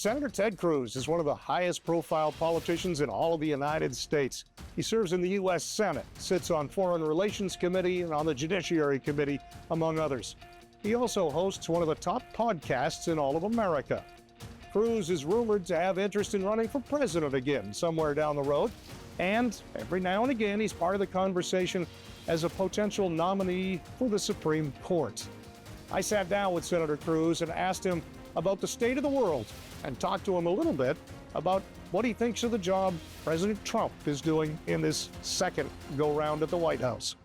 Senator Ted Cruz is one of the highest profile politicians in all of the United States. He serves in the U.S. Senate, sits on Foreign Relations Committee and on the Judiciary Committee, among others. He also hosts one of the top podcasts in all of America. Cruz is rumored to have interest in running for president again somewhere down the road. And every now and again, he's part of the conversation as a potential nominee for the Supreme Court. I sat down with Senator Cruz and asked him about the state of the world and talked to him a little bit about what he thinks of the job President Trump is doing in this second go-round at the White House.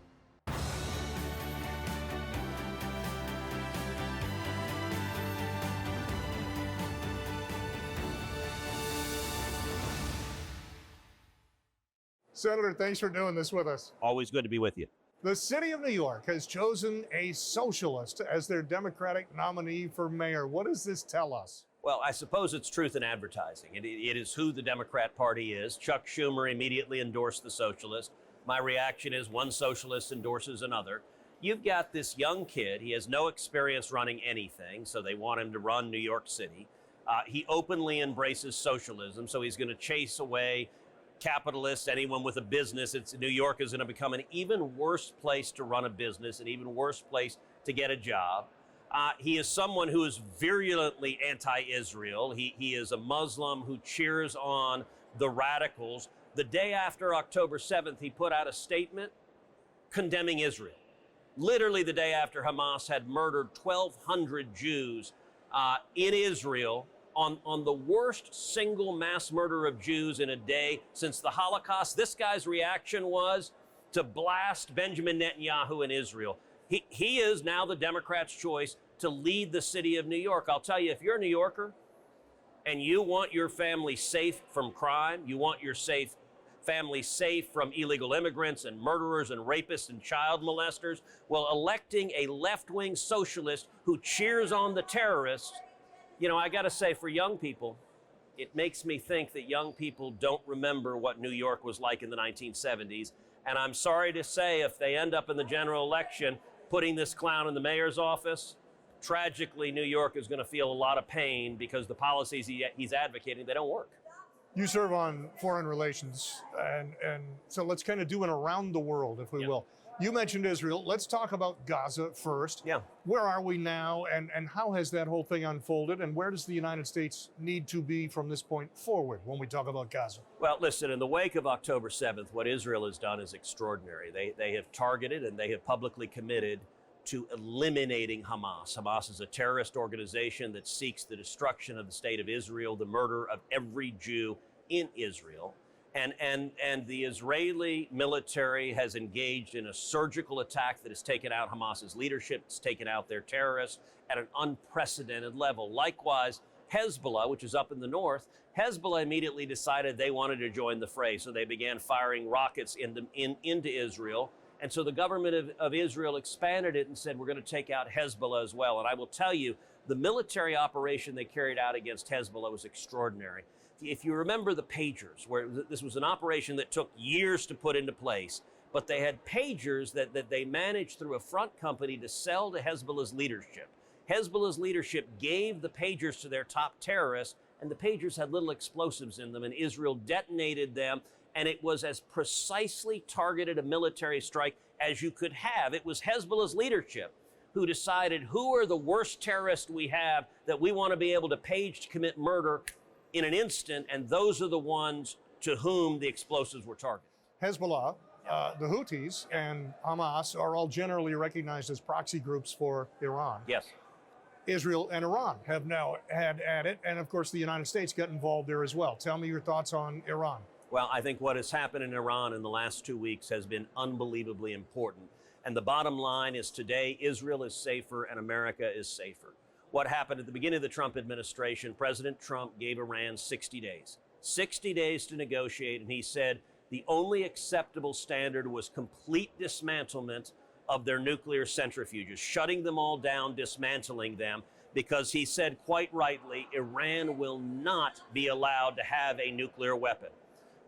Senator, thanks for doing this with us. Always good to be with you. The city of New York has chosen a socialist as their Democratic nominee for mayor. What does this tell us? Well, I suppose it's truth in advertising. It is who the Democrat Party is. Chuck Schumer immediately endorsed the socialist. My reaction is one socialist endorses another. You've got this young kid. He has no experience running anything, so they want him to run New York City. He openly embraces socialism, so he's going to chase away capitalists, anyone with a business. New York is going to become an even worse place to run a business, an even worse place to get a job. He is someone who is virulently anti-Israel. He is a Muslim who cheers on the radicals. The day after October 7th, he put out a statement condemning Israel. Literally the day after Hamas had murdered 1,200 Jews in Israel, on the worst single mass murder of Jews in a day since the Holocaust. This guy's reaction was to blast Benjamin Netanyahu in Israel. He is now the Democrats' choice to lead the city of New York. I'll tell you, if you're a New Yorker and you want your family safe from crime, you want your family safe from illegal immigrants and murderers and rapists and child molesters, well, electing a left-wing socialist who cheers on the terrorists, you know, I got to say, for young people, it makes me think that young people don't remember what New York was like in the 1970s. And I'm sorry to say, if they end up in the general election putting this clown in the mayor's office, tragically, New York is going to feel a lot of pain because the policies he's advocating, they don't work. You serve on foreign relations, and so let's kind of do an around the world, if we will. You mentioned Israel. Let's talk about Gaza first. Yeah. Where are we now, and how has that whole thing unfolded, and where does the United States need to be from this point forward when we talk about Gaza? Well, listen, in the wake of October 7th, what Israel has done is extraordinary. They have targeted and they have publicly committed to eliminating Hamas. Hamas is a terrorist organization that seeks the destruction of the state of Israel, the murder of every Jew in Israel. And the Israeli military has engaged in a surgical attack that has taken out Hamas's leadership. It's taken out their terrorists at an unprecedented level. Likewise, Hezbollah, which is up in the north, Hezbollah immediately decided they wanted to join the fray. So they began firing rockets into Israel. And so the government of Israel expanded it and said, we're going to take out Hezbollah as well. And I will tell you, the military operation they carried out against Hezbollah was extraordinary. If you remember the pagers, where this was an operation that took years to put into place, but they had pagers that they managed through a front company to sell to Hezbollah's leadership. Hezbollah's leadership gave the pagers to their top terrorists, and the pagers had little explosives in them, and Israel detonated them, and it was as precisely targeted a military strike as you could have. It was Hezbollah's leadership who decided who are the worst terrorists we have that we want to be able to page to commit murder in an instant, and those are the ones to whom the explosives were targeted. Hezbollah, the Houthis, and Hamas are all generally recognized as proxy groups for Iran. Yes. Israel and Iran have now had at it, and of course the United States got involved there as well. Tell me your thoughts on Iran. Well, I think what has happened in Iran in the last 2 weeks has been unbelievably important. And the bottom line is today, Israel is safer and America is safer. What happened at the beginning of the Trump administration, President Trump gave Iran 60 days. 60 days to negotiate, and he said the only acceptable standard was complete dismantlement of their nuclear centrifuges, shutting them all down, dismantling them, because he said quite rightly, Iran will not be allowed to have a nuclear weapon.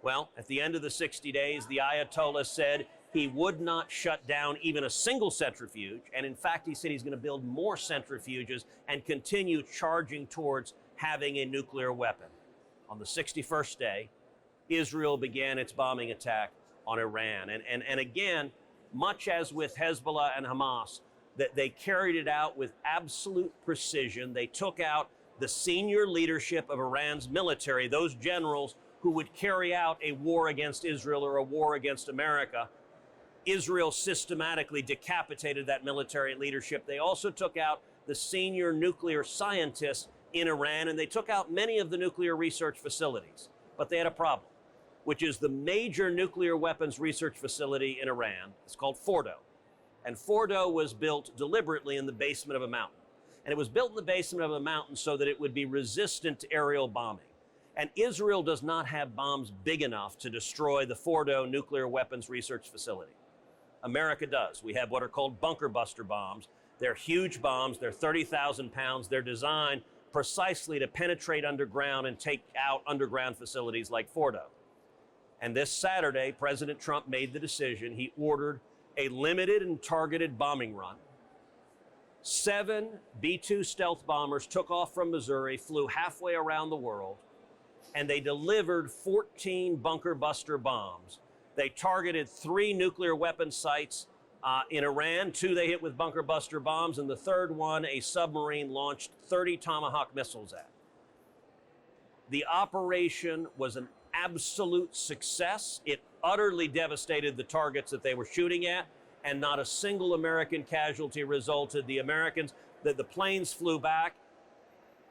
Well, at the end of the 60 days, the Ayatollah said he would not shut down even a single centrifuge. And in fact, he said he's going to build more centrifuges and continue charging towards having a nuclear weapon. On the 61st day, Israel began its bombing attack on Iran. And again, much as with Hezbollah and Hamas, that they carried it out with absolute precision. They took out the senior leadership of Iran's military, those generals who would carry out a war against Israel or a war against America. Israel systematically decapitated that military leadership. They also took out the senior nuclear scientists in Iran, and they took out many of the nuclear research facilities. But they had a problem, which is the major nuclear weapons research facility in Iran. It's called Fordo. And Fordo was built deliberately in the basement of a mountain. And it was built in the basement of a mountain so that it would be resistant to aerial bombing. And Israel does not have bombs big enough to destroy the Fordo nuclear weapons research facility. America does. We have what are called bunker buster bombs. They're huge bombs. They're 30,000 pounds. They're designed precisely to penetrate underground and take out underground facilities like Fordo. And this Saturday, President Trump made the decision. He ordered a limited and targeted bombing run. 7 B-2 stealth bombers took off from Missouri, flew halfway around the world, and they delivered 14 bunker buster bombs. They targeted 3 nuclear weapon sites in Iran. 2 they hit with bunker buster bombs, and the third one, a submarine launched 30 Tomahawk missiles at. The operation was an absolute success. It utterly devastated the targets that they were shooting at, and not a single American casualty resulted. The planes flew back,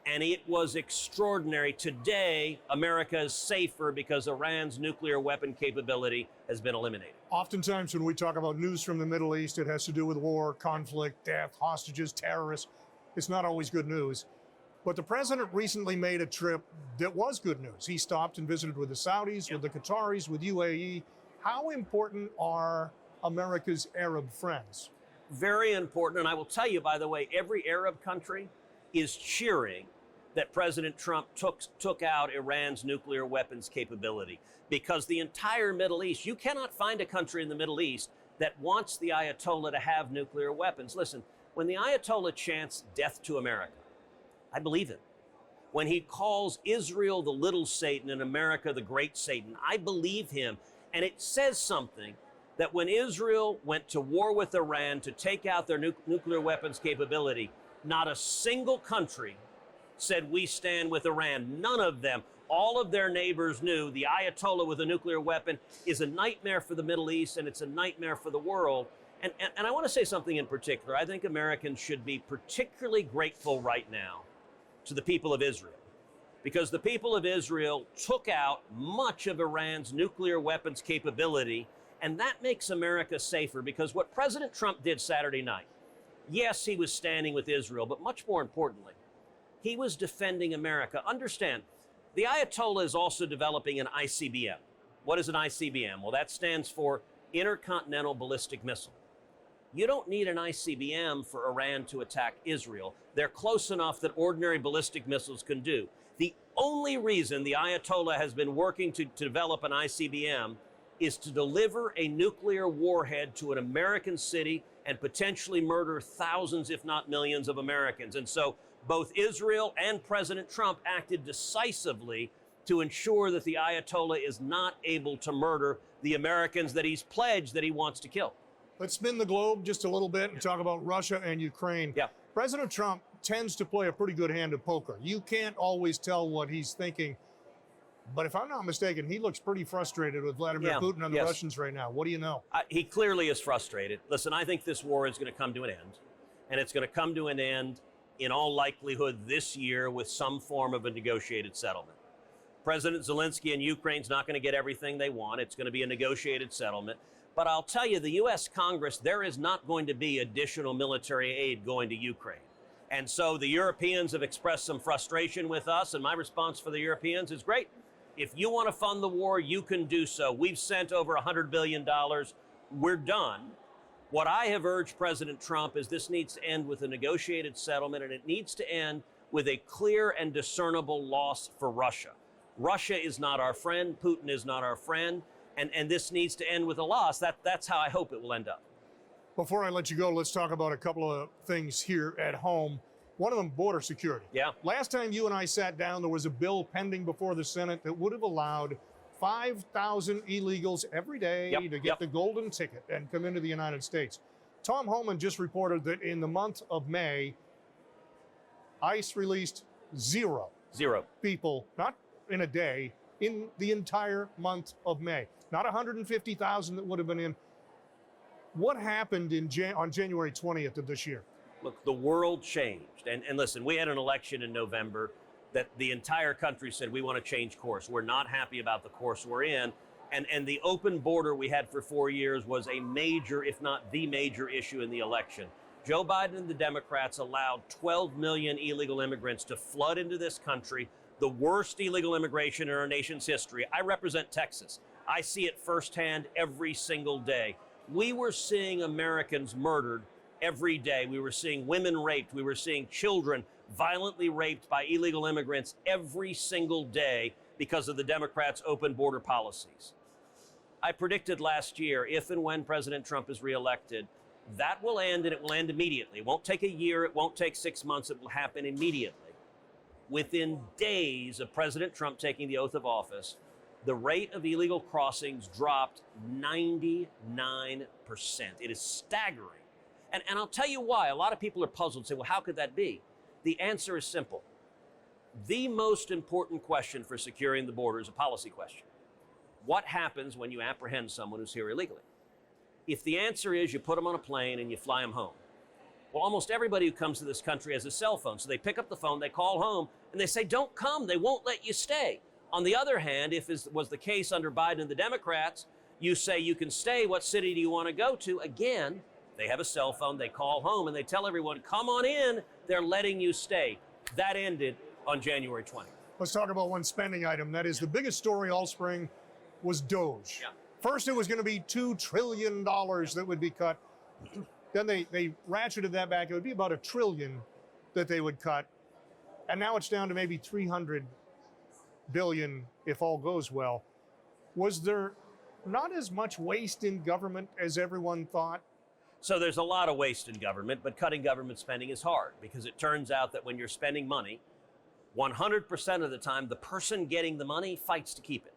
and it was extraordinary. Today, America is safer because Iran's nuclear weapon capability has been eliminated. Oftentimes when we talk about news from the Middle East, it has to do with war, conflict, death, hostages, terrorists. It's not always good news. But the president recently made a trip that was good news. He stopped and visited with the Saudis, with the Qataris, with UAE. How important are America's Arab friends? Very important. And I will tell you, by the way, every Arab country is cheering that President Trump took out Iran's nuclear weapons capability, because the entire Middle East, you cannot find a country in the Middle East that wants the Ayatollah to have nuclear weapons. Listen, when the Ayatollah chants death to America, I believe him. When he calls Israel the little Satan and America the great Satan, I believe him. And it says something that when Israel went to war with Iran to take out their nuclear weapons capability, not a single country said we stand with Iran. None of them. All of their neighbors knew the Ayatollah with a nuclear weapon is a nightmare for the Middle East, and it's a nightmare for the world. And I want to say something in particular. I think Americans should be particularly grateful right now to the people of Israel, because the people of Israel took out much of Iran's nuclear weapons capability, and that makes America safer. Because what President Trump did Saturday night, yes, he was standing with Israel, but much more importantly, he was defending America. Understand, the Ayatollah is also developing an ICBM. What is an ICBM? Well, that stands for Intercontinental Ballistic Missile. You don't need an ICBM for Iran to attack Israel. They're close enough that ordinary ballistic missiles can do. The only reason the Ayatollah has been working to develop an ICBM is to deliver a nuclear warhead to an American city and potentially murder thousands, if not millions, of Americans. And so both Israel and President Trump acted decisively to ensure that the Ayatollah is not able to murder the Americans that he's pledged that he wants to kill. Let's spin the globe just a little bit and talk about Russia and Ukraine. Yeah. President Trump tends to play a pretty good hand of poker. You can't always tell what he's thinking. But if I'm not mistaken, he looks pretty frustrated with Vladimir Putin and the Russians right now. What do you know? He clearly is frustrated. Listen, I think this war is going to come to an end. And it's going to come to an end, in all likelihood, this year with some form of a negotiated settlement. President Zelensky in Ukraine's not going to get everything they want. It's going to be a negotiated settlement. But I'll tell you, the U.S. Congress, there is not going to be additional military aid going to Ukraine. And so the Europeans have expressed some frustration with us, and my response for the Europeans is great. If you want to fund the war, you can do so. We've sent over $100 billion. We're done. What I have urged President Trump is this needs to end with a negotiated settlement, and it needs to end with a clear and discernible loss for Russia. Russia is not our friend. Putin is not our friend. And this needs to end with a loss. That's how I hope it will end up. Before I let you go, let's talk about a couple of things here at home. One of them, border security. Yeah. Last time you and I sat down, there was a bill pending before the Senate that would have allowed 5,000 illegals every day to get the golden ticket and come into the United States. Tom Homan just reported that in the month of May, ICE released zero people, not in a day, in the entire month of May. Not 150,000 that would have been in. What happened on January 20th of this year? Look, the world changed. And listen, we had an election in November that the entire country said, we want to change course. We're not happy about the course we're in. And the open border we had for 4 years was a major, if not the major issue in the election. Joe Biden and the Democrats allowed 12 million illegal immigrants to flood into this country, the worst illegal immigration in our nation's history. I represent Texas. I see it firsthand every single day. We were seeing Americans murdered every day. We were seeing women raped. We were seeing children violently raped by illegal immigrants every single day because of the Democrats' open border policies. I predicted last year, if and when President Trump is reelected, that will end, and it will end immediately. It won't take a year. It won't take 6 months. It will happen immediately. Within days of President Trump taking the oath of office, the rate of illegal crossings dropped 99%. It is staggering. And I'll tell you why. A lot of people are puzzled and say, well, how could that be? The answer is simple. The most important question for securing the border is a policy question. What happens when you apprehend someone who's here illegally? If the answer is you put them on a plane and you fly them home, well, almost everybody who comes to this country has a cell phone. So they pick up the phone, they call home, and they say, don't come. They won't let you stay. On the other hand, if it was the case under Biden and the Democrats, you say you can stay. What city do you want to go to? Again, they have a cell phone, they call home, and they tell everyone, come on in. They're letting you stay. That ended on January 20th. Let's talk about one spending item. That is the biggest story all spring was DOGE. Yeah. First, it was going to be $2 trillion that would be cut. Then they ratcheted that back. It would be about $1 trillion that they would cut. And now it's down to maybe $300 billion if all goes well. Was there not as much waste in government as everyone thought? So there's a lot of waste in government, but cutting government spending is hard because it turns out that when you're spending money, 100% of the time, the person getting the money fights to keep it.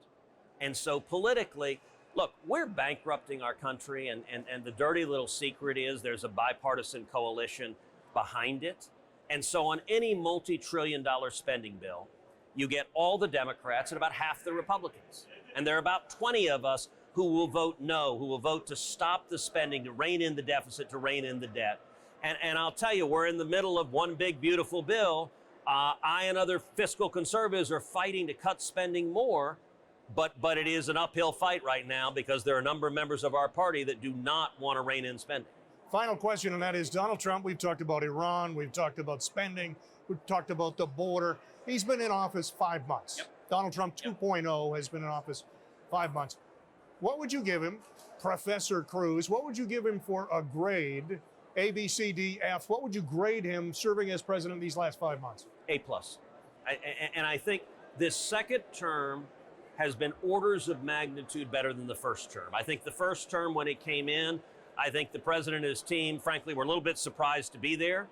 And so politically, look, we're bankrupting our country, and the dirty little secret is there's a bipartisan coalition behind it. And so on any multi-trillion-dollar spending bill, you get all the Democrats and about half the Republicans. And there are about 20 of us who will vote no, who will vote to stop the spending, to rein in the deficit, to rein in the debt. And I'll tell you, we're in the middle of one big, beautiful bill. I and other fiscal conservatives are fighting to cut spending more. But it is an uphill fight right now because there are a number of members of our party that do not want to rein in spending. Final question, and that is Donald Trump. We've talked about Iran. We've talked about spending. We've talked about the border. He's been in office 5 months. Yep. Donald Trump 2.0 has been in office 5 months. What would you give him, Professor Cruz? What would you give him for a grade, A, B, C, D, F? What would you grade him serving as president these last 5 months? A+. And I think this second term has been orders of magnitude better than the first term. I think the first term, when it came in, I think the president and his team, frankly, were a little bit surprised to be there.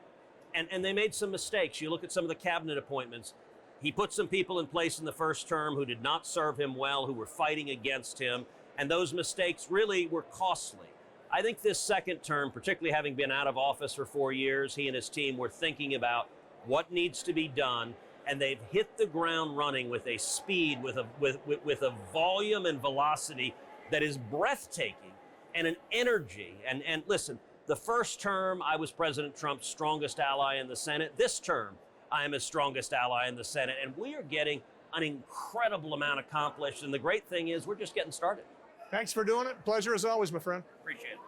And they made some mistakes. You look at some of the cabinet appointments. He put some people in place in the first term who did not serve him well, who were fighting against him. And those mistakes really were costly. I think this second term, particularly having been out of office for 4 years, he and his team were thinking about what needs to be done. And they've hit the ground running with a speed, with a volume and velocity that is breathtaking, and an energy. And listen, the first term, I was President Trump's strongest ally in the Senate. This term, I am his strongest ally in the Senate. And we are getting an incredible amount accomplished. And the great thing is we're just getting started. Thanks for doing it. Pleasure as always, my friend. Appreciate it.